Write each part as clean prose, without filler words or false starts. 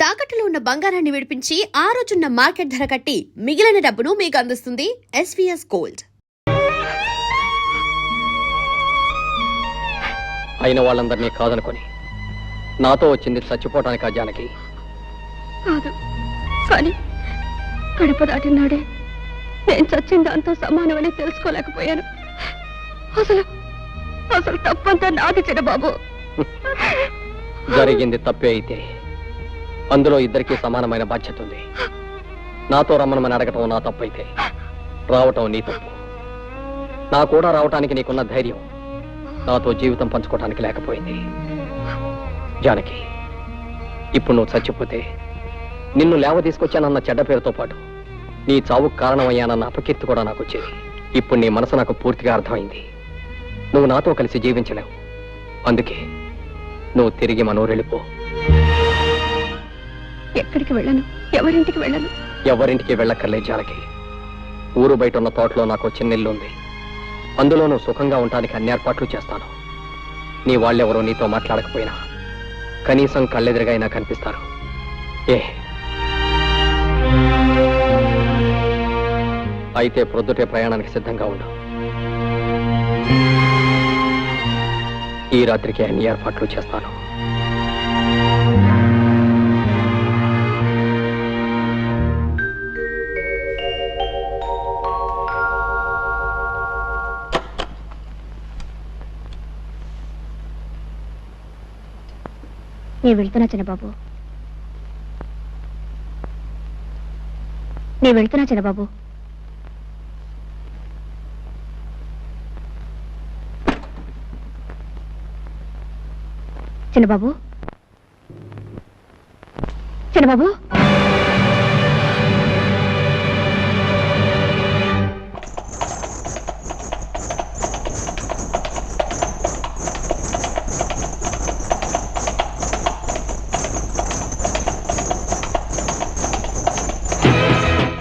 తాకట్టులో ఉన్న బంగారాన్ని విడిపించి ఆ రోజున్న మార్కెట్ ధర కట్టి మిగిలిన డబ్బును మీకు అందిస్తుంది ఎస్వీఎస్ గోల్డ్. అయిన వాళ్ళందరినీ కాదనుకొని నాతో వచ్చింది చచ్చిపోవటానికి. ఆ జానకి కాదు, కానీ గడప దాటినాడే నేను చచ్చిన దాంతో సమానమని తెలుసుకోలేకపోయాను. అసలు అసలు తప్పంతా నాది చిన్నబాబు. జరిగింది తప్పే అయితే అందులో ఇద్దరికీ సమానమైన బాధ్యత ఉంది. నాతో రమ్మనమని అడగటం నా తప్పైతే రావటం నీ తప్పు. నా కూడా రావటానికి నీకున్న ధైర్యం నాతో జీవితం పంచుకోవటానికి లేకపోయింది. జానకి, ఇప్పుడు నువ్వు చచ్చిపోతే నిన్ను లేవ తీసుకొచ్చానన్న చెడ్డ పేరుతో పాటు నీ చావుకు కారణమయ్యానన్న అపకీర్తి కూడా నాకు వచ్చేది. ఇప్పుడు నీ మనసు నాకు పూర్తిగా అర్థమైంది. నువ్వు నాతో కలిసి జీవించలేవు. అందుకే నువ్వు తిరిగి మనూరెళ్ళిపో. ఎక్కడికి వెళ్ళను, ఎవరింటికి వెళ్ళను. ఎవరింటికి వెళ్ళక్కర్లేదు జానకి. ఊరు బయట ఉన్న తోటలో నాకు చిన్న ఇల్లు ఉంది. అందులో నువ్వు సుఖంగా ఉండటానికి అన్ని ఏర్పాట్లు చేస్తాను. నీ వాళ్ళెవరో నీతో మాట్లాడకపోయినా కనీసం కళ్ళెదురుగా అయినా కనిపిస్తారు. అయితే ప్రొద్దుటే ప్రయాణానికి సిద్ధంగా ఉండు. ఈ రాత్రికి అన్ని ఏర్పాట్లు చేస్తాను. నేను వెళ్తున్నా చిన్నబాబు, నేను వెళ్తున్నా చిన్నబాబు. చిన్నబాబు, చిన్నబాబు,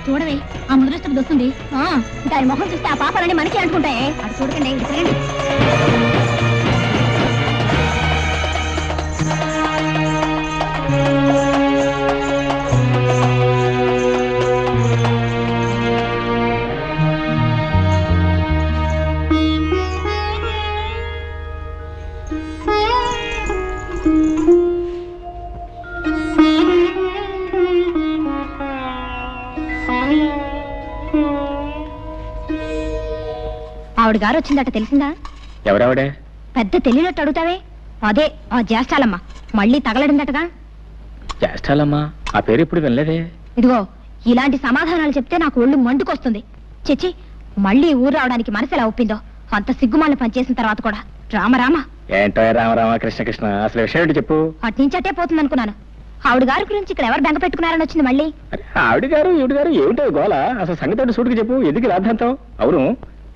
చూడవే ఆ ముద్రష్టం వస్తుంది. దాని మొహం చూస్తే ఆ పాపాలన్నీ మనకి అంటుకుంటాయి. అది చూడకండి, చూడండి. ఆవిడ గారు వచ్చిందట, తెలిసిందా? ఎవరావిడే? పెద్ద తెలియనట్టు అడుగుతావే. అదే ఆ జ్యేష్ఠాలమ్మ. మళ్ళీ తగలడిందటగా. జ్యేష్ఠాలమ్మ? ఆ పేరు ఇప్పుడు వినలేదే. ఇదిగో, ఇలాంటి సమాధానాలు చెప్తే నాకు ఒళ్ళు మండుకొస్తుంది. చిచ్చి, మళ్ళీ ఊరు రావడానికి మనసు ఎలా ఒప్పిందో. అంత సిగ్గుమాలను పనిచేసిన తర్వాత కూడా. రామరామ ఏంటో రామరామ కృష్ణ కృష్ణ, అసలు విషయం ఏంటి చెప్పు. అట్నుంచటే పోతుంది అనుకున్నాను. ఆవిడ గారి గురించి ఇక్కడ ఎవరు బెంగ పెట్టుకున్నారని వచ్చింది మళ్ళీ. ఆవిడ గారు ఈవిడ గారు ఏమిటో గోళ. అసలు సంగతి సూటికి చెప్పు. ఎందుకు రాద్ధాంతం? అవును,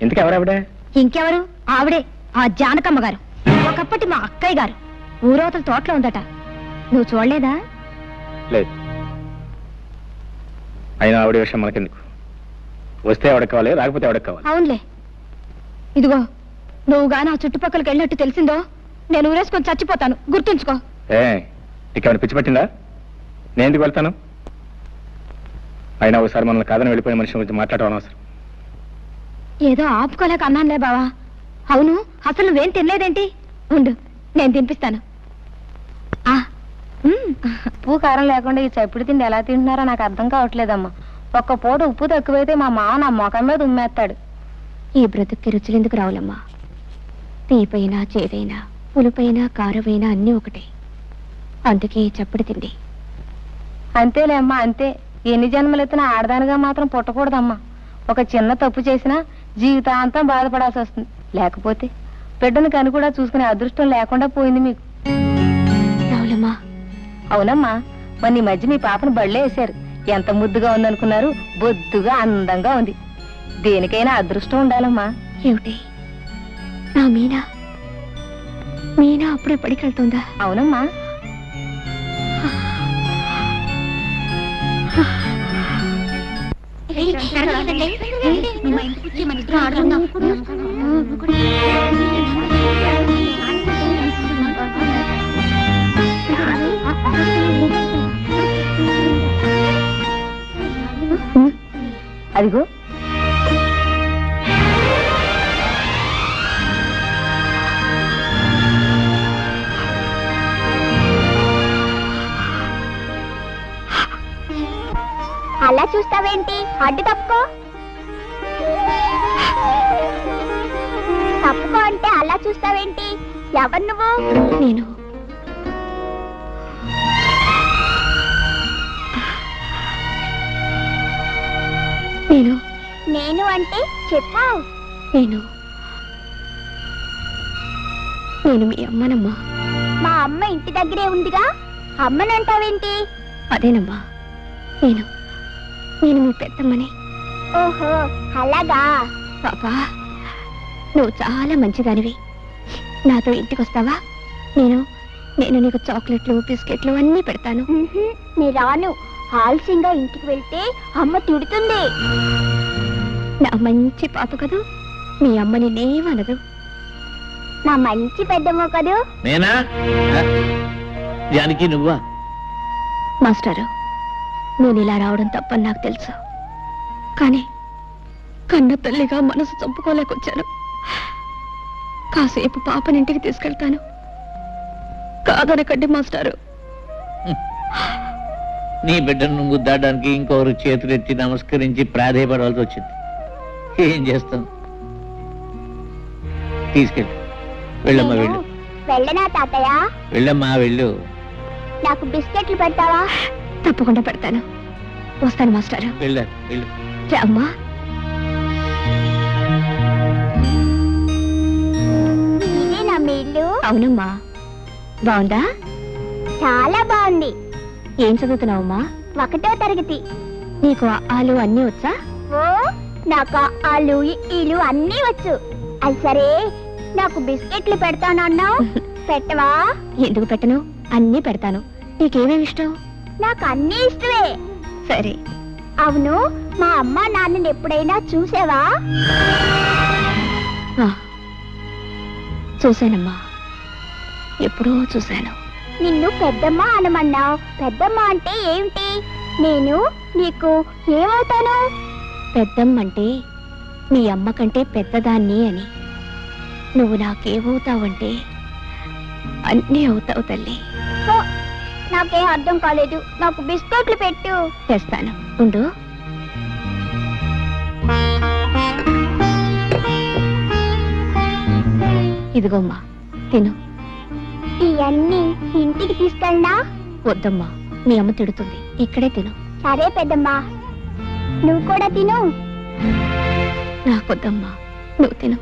ఎందుకు ఎవరావిడే? ఇంకెవరు? ఆవిడే, ఆ జానకమ్మ గారు. ఒకప్పటి మా అక్కయ్య గారు. ఊరవతల తోటలో ఉందట. నువ్వు చూడలేదా? లేదు. అయినా ఆవిడ విషయం మనకెందుకు? వస్తే ఎవడకి కావాలి, రాకపోతే ఎవడకి కావాలి. అవునులే. ఇదిగో, నువ్వు గాని ఆ చుట్టుపక్కలకి వెళ్ళినట్టు తెలిసిందో నేను ఊరేసుకొని చచ్చిపోతాను, గుర్తుంచుకో. నీకేమైనా పిచ్చి పట్టిందా? నేను ఎందుకు వెళ్తాను? అయినా ఒకసారి మనల్ని కాదని వెళ్ళిపోయిన మనిషి గురించి మాట్లాడడం అనవసరం. ఏదో ఆపుకోలేక అన్నానులే బావా. అవును, అసలు నువ్వేం తినలేదేంటి? ఉండు, నేను తినిపిస్తాను. ఉప్పు కారం లేకుండా ఈ చప్పుడు తిండి ఎలా తింటున్నారో నాకు అర్థం కావట్లేదమ్మా. ఒక్క పూట ఉప్పు తక్కువైతే మా మామ నా మొఖం మీద ఉమ్మేస్తాడు. ఈ బ్రతుక్కి రుచులెందుకు రావులమ్మా? తీపైనా చేదైనా పులుపైనా కారమైనా అన్నీ ఒకటే. అందుకే ఈ చప్పుడు తిండి. అంతేలే అమ్మా, అంతే. ఎన్ని జన్మలెత్తినా ఆడదానిగా మాత్రం పుట్టకూడదమ్మా. ఒక చిన్న తప్పు చేసినా జీవితాంతం బాధపడాల్సి వస్తుంది. లేకపోతే బిడ్డను కను కూడా చూసుకునే అదృష్టం లేకుండా పోయింది మీకు. రావులమ్మా? అవునమ్మా, మొన్న ఈ మధ్య మీ పాపను బళ్ళే వేశారు. ఎంత ముద్దుగా ఉందనుకున్నారు? బొద్దుగా అందంగా ఉంది. దేనికైనా అదృష్టం ఉండాలమ్మా. ఏమిటి, నా మీనా? మీనా అప్పుడే పడికెళ్తుందా? అవునమ్మా. అదిగో అలా చూస్తావేంటి? అడ్డు తప్పుకో. తప్పుకో అంటే అలా చూస్తావేంటి? ఎవరు నువ్వు? నేను నేను నేను అంటే చెప్పావు. నేను నేను మీ అమ్మనమ్మా. మా అమ్మ ఇంటి దగ్గరే ఉందిగా, అమ్మనంటావేంటి? అదేనమ్మా, నేను నేను మీ పెద్దమ్మని. ఓహో అలాగా. పాపా, నువ్వు చాలా మంచిదానివి. నాతో ఇంటికి వస్తావా? నేను నేను నీకు చాక్లెట్లు బిస్కెట్లు అన్నీ పెడతాను. నీ రాను. ఆలస్యంగా ఇంటికి వెళ్తే అమ్మ తిడుతుంది. నా మంచి పాప కదూ, మీ అమ్మ నిన్నేమనదు. నా మంచి పెద్దమ్మ కదూ. నేనా? జానకి నువ్వా? మాస్టారు, నేను ఇలా రావడం తప్పని నాకు తెలుసు. కానీ కన్న తల్లిగా మనసు చంపుకోలేకొచ్చాను. కాసేపు పాపనింటికి తీసుకెళ్తాను. కాదనకండి మాస్టారు. నీ బిడ్డను గుద్దాడానికి ఇంకొకరు చేతులెత్తి నమస్కరించి ప్రాధేయపడవలసి వచ్చింది. ఏం చేస్తాం? తీసుకెళ్ళి వెళ్ళమ్మా, వెళ్ళు. వెళ్ళనా తాతయ్య? వెళ్ళమ్మా, వెళ్ళు. నాకు బిస్కెట్లు పెడతావా? తప్పకుండా పెడతాను. వస్తాను మాస్టారు. వెళ్ళు, వెళ్ళు. అమ్మా, ఇదేనా మీ ఇల్లు? అవునమ్మా. బాగుందా? చాలా బాగుంది. ఏం చదువుతున్నావమ్మా? 1వ తరగతి. నీకు ఆలు అన్నీ వచ్చా? ఓ, నాకు ఆలు ఈలు అన్నీ వచ్చు. అది సరే, నాకు బిస్కెట్లు పెడతానన్నావు, పెట్టవా? ఎందుకు పెట్టను? అన్నీ పెడతాను. నీకేమేమి ఇష్టం? నాకు అన్నీ ఇష్టమే. సరే. అవును, మా అమ్మ నాన్నని ఎప్పుడైనా చూసావా? ఆ, చూశానమ్మా, ఎప్పుడో చూశాను. నిన్ను పెద్దమ్మ అనమన్నావు. పెద్దమ్మ అంటే ఏమిటి? నేను నీకు ఏమవుతాను? పెద్దమ్మంటే మీ అమ్మ కంటే పెద్దదాన్ని అని. నువ్వు నాకేమవుతావంటే అన్నీ అవుతావు తల్లి. ఓ, నాకేం అర్థం కాలేదు. నాకు బిస్కెట్లు పెట్టు. తెస్తాను, ఉండు. ఇదిగోమ్మా, తిను. ఇవన్నీ ఇంటికి తీసుకెళ్ళనా? వద్దమ్మా, మీ అమ్మ తిడుతుంది. ఇక్కడే తిను. సరే పెద్దమ్మ, నువ్వు కూడా తిను. నాకొద్దమ్మా, నువ్వు తిను.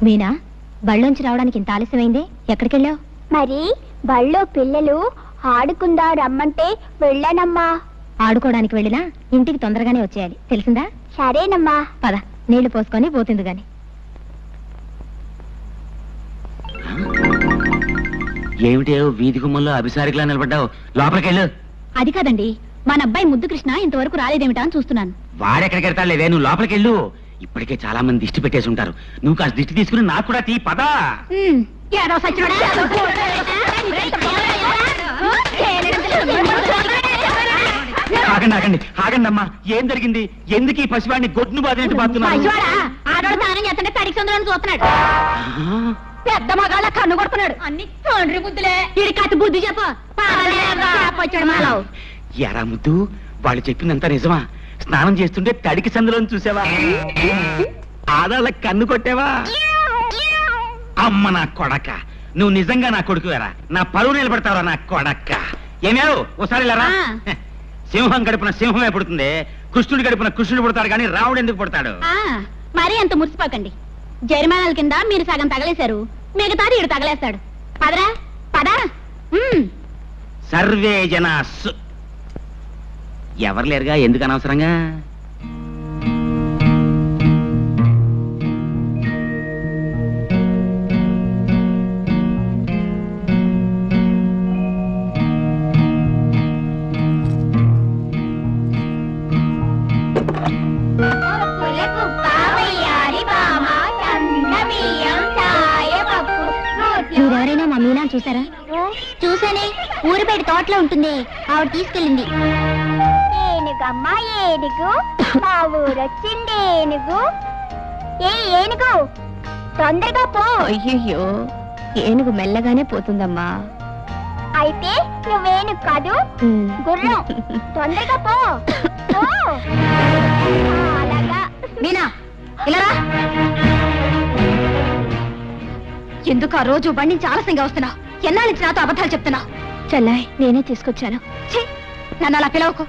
మీనా, బళ్ళోంచి రావడానికి ఇంత ఆలస్యమైందే? ఎక్కడికెళ్ళావు? మరి బళ్ళో పిల్లలు ఆడుకుందా రమ్మంటే వెళ్ళానమ్మా. ఆడుకోవడానికి వెళ్ళినా ఇంటికి తొందరగానే వచ్చేయాలి, తెలిసిందా? సరేనమ్మా. పద, నీళ్లు పోసుకొని పోతుంది గాని. ఏమిటి వీధి గుమ్మంలో అభిసారికలా నిలబడ్డావు? లోపలికెళ్ళు. అది కాదండి, మన అబ్బాయి ముద్దు కృష్ణ ఇంతవరకు రాలేదేమిటా అని చూస్తున్నాను. వాడెక్కడికి వెళ్తాడులేవే, నువ్వు లోపలికెళ్ళు. ఇప్పటికే చాలా మంది దిష్టి పెట్టేసి ఉంటారు. నువ్వు కాస్త దిష్టి తీసుకుని నాకు కూడా తీ, పద. ఆగండి, ఆగండి, ఆగండి అమ్మా. ఏం జరిగింది? ఎందుకు ఈ పసివాడిని గొడ్డును బాధినట్టు బాగుతున్నాడు? పెద్ద మగాళ్ళ కన్ను కొడుతున్నాడు. అన్ని తండ్రి బుద్ధులే. ఇది కత్తి బుద్ధి చెప్ప. ఎరా ముద్దు, వాళ్ళు చెప్పిందంతా నిజమా? స్నానం చేస్తుంటే తడికి సందులో చూసావా? ఆడాళ్ళ కన్ను కొట్టావా? అమ్మ నా కొడక, నువ్వు నిజంగా నా కొడుకువేరా? నా పరువు నిలబడతావరా నా కొడక్క? ఏమేవు ఒకసారి లేరా? సింహం గడుపున సింహమే పుడుతుంది, కృష్ణుడి గడుపున కృష్ణుడు పుడతాడు, కానీ రావుడు ఎందుకు పుడతాడు? మరీ అంత మురిసిపోకండి. జరిమానాల కింద మీరు సగం తగలేశారు, మిగతాది ఈడు తగలేస్తాడు. పదరా, పదా. సర్వే జనా ఎవరు లేరుగా, ఎందుకు అనవసరంగా? పావయ్యారి బామ చంద్రబియ్యం ఛాయ మీనా చూసారా? చూసానే, ఊరి బయట తోటలో ఉంటుంది, ఆవిడ తీసుకెళ్ళింది. ఏనుగమ్మా ఏనుగు, మా ఊరొచ్చింది ఏనుగు. ఏనుగు తొందరగా పో. అయ్యయ్యో, ఏనుగు మెల్లగానే పోతుందమ్మా. అయితే నువ్వేనుగు కాదు, గుర్రం. తొందరగా పో. మీనా ఇలా రా. ఎందుకు ఆ రోజు బండి నుంచి ఆలస్యంగా వస్తున్నా? ఎన్నాళ్ళ నుంచి నాతో అబద్ధాలు చెప్తున్నా? చెల్లాయ్, నేనే తీసుకొచ్చాను. నన్ను అలా పిలవకు.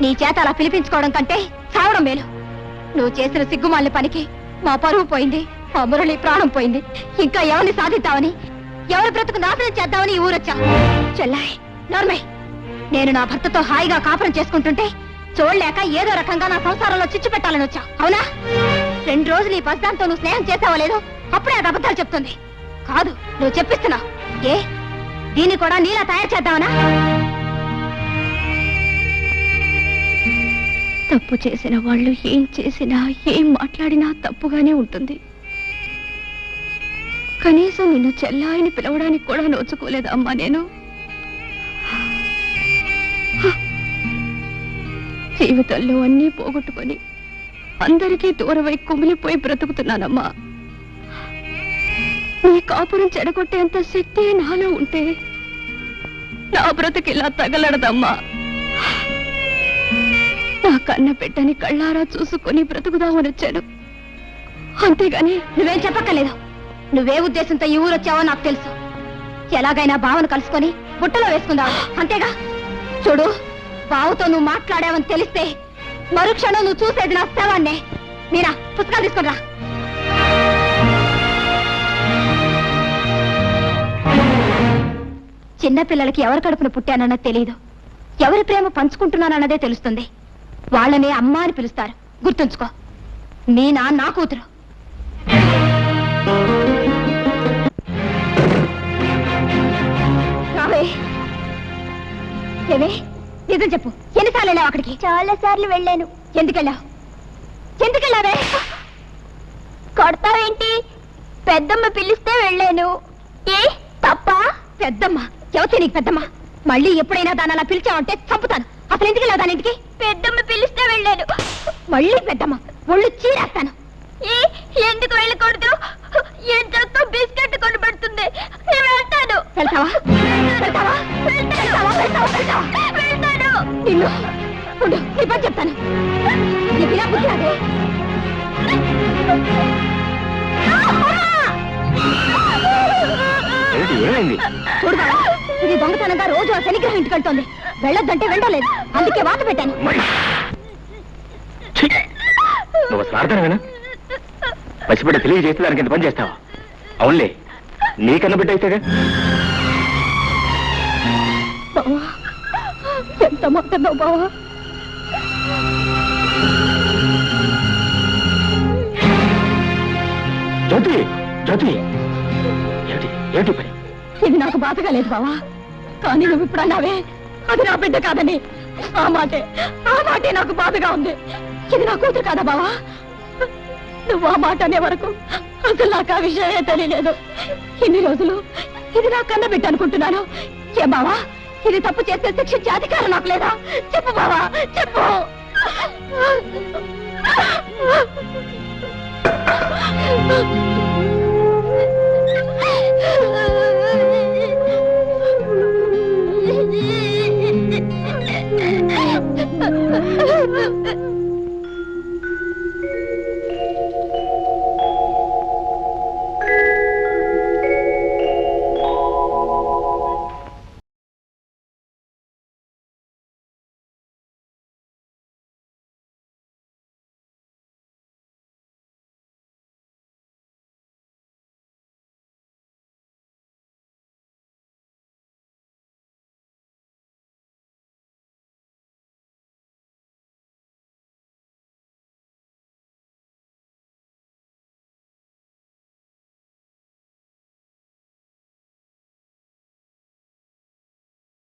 నీ చేత అలా పిలిపించుకోవడం కంటే చావడం మేలు. నువ్వు చేసిన సిగ్గుమాలిన పనికి మా పరువు పోయింది, మా మురళి ప్రాణం పోయింది. ఇంకా ఎవరిని సాధిద్దామని, ఎవరి బ్రతుకు నాశనం చేద్దామని ఈ ఊరొచ్చా. చెల్లాయ్ నోర్మే, నేను నా భర్తతో హాయిగా కాపురం చేసుకుంటుంటే చూడలేక ఏదో రకంగా నా సంసారంలో చిచ్చు పెట్టాలని వచ్చా, అవునా? 2 రోజులు ఈ పసిదాంతో నువ్వు స్నేహం చేసావో లేదో అప్పుడే అది అబద్ధాలు చెప్తుంది. కాదు, నువ్వు చెప్పిస్తున్నావు. ఏ దీన్ని కూడా నీలా తయారు చేద్దామనా? తప్పు చేసిన వాళ్ళు ఏం చేసినా, ఏం మాట్లాడినా తప్పుగానే ఉంటుంది. కనీసం నిన్ను చెల్లాయిని పిలవడానికి కూడా నోచుకోలేదమ్మా నేను. జీవితంలో అన్నీ పోగొట్టుకొని అందరికీ దూరమై కుమిలిపోయి బ్రతుకుతున్నానమ్మా. నీ కాపురం చెడగొట్టేంత శక్తి నాలో ఉంటే నా బ్రతుకిలా తగలడదమ్మా. నా కన్న బిడ్డని కళ్ళారా చూసుకొని బ్రతుకుదామని వచ్చాను, అంతేగాని నువ్వేం చెప్పక్కర్లేదు. నువ్వే ఉద్దేశంతో ఈ ఊరొచ్చావో నాకు తెలుసు. ఎలాగైనా బావను కలుసుకొని బుట్టలో వేసుకుందావు, అంతేగా? చూడు, బావుతో నువ్వు మాట్లాడావని తెలిస్తే మరుక్షణం నువ్వు చూసేది నా శవాన్నే. మీరా, పుస్తకాలు తీసుకురా. చిన్నపిల్లలకి ఎవరి కడుపున పుట్టానన్న తెలియదు, ఎవరి ప్రేమ పంచుకుంటున్నానన్నదే తెలుస్తుంది. వాళ్ళనే అమ్మ అని పిలుస్తారు, గుర్తుంచుకో. మీనా నా కూతురు. రావే. ఏమే, నిజం చెప్పు, ఎన్నిసార్లు వెళ్ళావు అక్కడికి? చాలా సార్లు వెళ్ళాను. ఎందుకెళ్ళావు? ఎందుకెళ్ళావే? కొడతావేంటి? పెద్దమ్మ పిలిస్తే వెళ్ళాను. ఏ తప్ప? పెద్దమ్మ ఎవతే నీకు పెద్దమ్మ? మళ్ళీ ఎప్పుడైనా దాని అలా పిలిచావంటే చంపుతాను. అసలు ఎందుకు వెళ్ళావు దాని ఇంటికి? పెద్దమ్మ పిలిస్తే వెళ్ళాను. మళ్ళీ పెద్దమ్మ ఒళ్ళు చీరేస్తాను. ఎందుకు వెళ్ళకూడదు? ఏం చేస్తావు? బిస్కెట్ కొని పెడుతుంది. నేను వెళ్తాను. వెళ్తావా? వెళ్తావా? వెళ్తావా? వెళ్తావా? వెళ్తాను. నిన్ను ఉండు, నీ పని చెప్తాను. నీకు ఇలా బుద్ధి రాదే? చూడగా, ఇది దొంగతనంగా రోజు ఆ శనిగ్రహం ఇంటికి వెళ్తోంది. వెళ్ళొద్దంటే వెళ్ళలేదు, అందుకే వాత పెట్టాను. నువ్వు స్వార్థమేనా? పసిబిడ్డ తెలియజేస్తే దానికి ఎంత పని చేస్తావా? అవునులే, నీకన్న బిడ్డ అయితేగా. బావా, ఎంత మాట్లాడినావు బావా? జ్యోతి, జ్యోతి, ఏమిటి ఏమిటి పని? ఇది నాకు బాధగా లేదు బావా, కానీ నువ్వు ఇప్పుడు అన్నావే అది నా బిడ్డ కాదని. ఆ మాటే నాకు బాధగా ఉంది. ఇది నా కూతురు కాదా బావా? నువ్వు ఆ మాట అనే వరకు అసలు నాకు ఆ విషయమే తెలియలేదు. ఇన్ని రోజులు ఇది నా కన్న బిడ్డ అనుకుంటున్నాను. ఏ బావా, ఇది తప్పు చేస్తే శిక్షించే అధికారం నాకు లేదా? చెప్పు బావా, చెప్పు.